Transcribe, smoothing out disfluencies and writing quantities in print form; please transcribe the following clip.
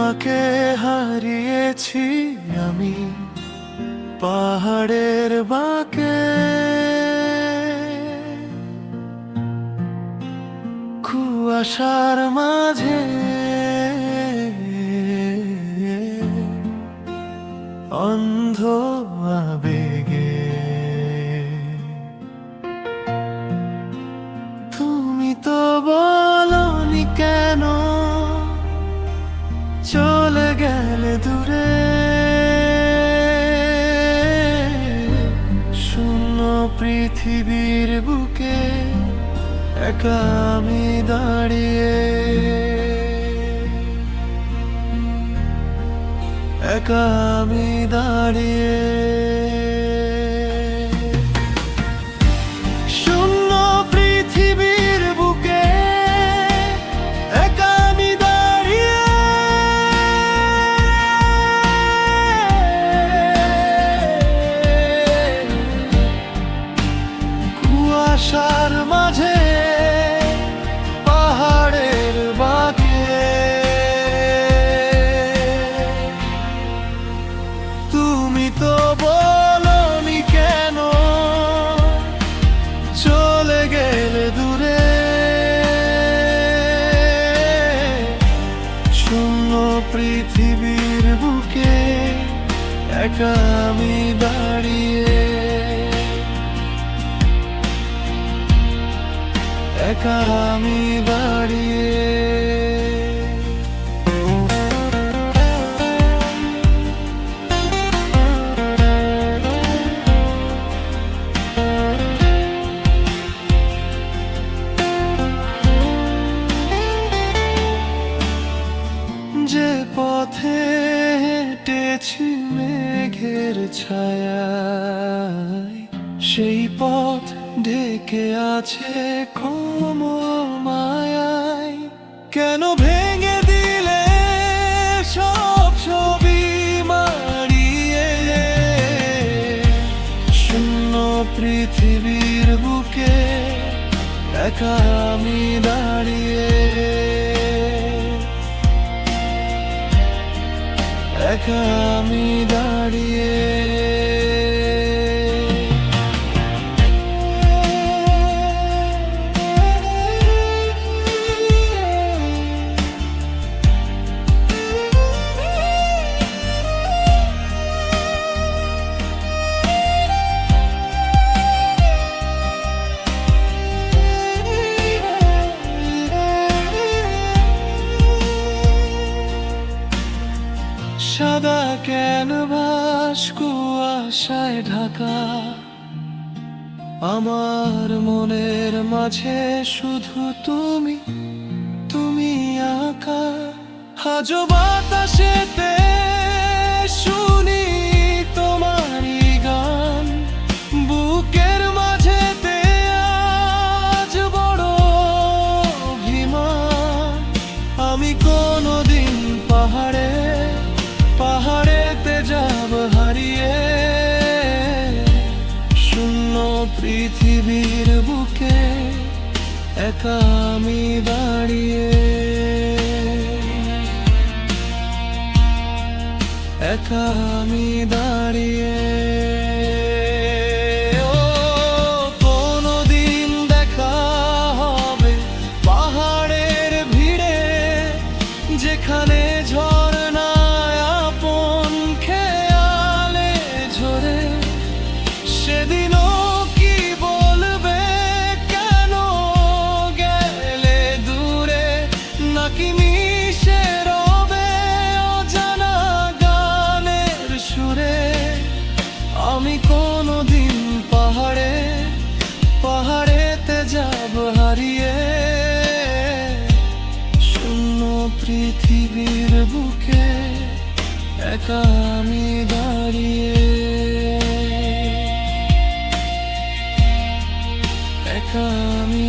তোমাকে হারিয়েছি আমি পাহাড়ের বাঁকে, কুয়াশার মাঝে অন্ধ আবেগে। তুমি তো বলনি কেন চলে গেলে দূরে, শূন্য পৃথিবীর বুকে একা আমি দাঁড়িয়ে, একা আমি দাঁড়িয়ে। শূন্য পৃথিবীর বুকে একা আমি দাঁড়িয়ে, কুয়াশার মাঝে পাহাড়ের বাঁকে। তুমি তো বলনি কেন চলে গেলে দূরে, শূন্য পৃথিবীর বুকে একা আমি দাঁড়িয়ে, একা আমি দাঁড়িয়ে। যে পথে হেঁটেছি মেঘের ছায়ায়, সেই পথ ঢেকে আছে ক্ষম মায়ায়। কেন ভেঙে দিলে সব ছবি মারিয়ে, শূন্য পৃথিবীর বুকে একা আমি দাঁড়িয়ে, একা আমি দাঁড়িয়ে। সাদা ক্যানভাস কুয়াশায় ঢাকা, আমার মনের মাঝে শুধু তুমি, তুমি আঁকা। আজ বাতাসেতে শুনি তোমারই গান, বুকের মাঝেতে আজ বড় অভিমান। আমি কোনোদিন পাহাড়েতে যাব হারিয়ে, শূন্য পৃথিবীর বুকে একা আমি দাঁড়িয়ে, একা আমি দাঁড়িয়ে। ও কোনোদিন দেখা হবে পাহাড়ের ভিড়ে, যেখানে ঝর্ণায় আপন খেয়ালে ঝরে। সেদিনও কি বলবে কেন গেলে দূরে, নাকি মিশে রবে অজানা গানের সুরে। আমি কোনোদিন পাহাড়েতে যাব হারিয়ে, শূন্য পৃথিবীর বুকে একা আমি দাঁড়িয়ে, একা আমি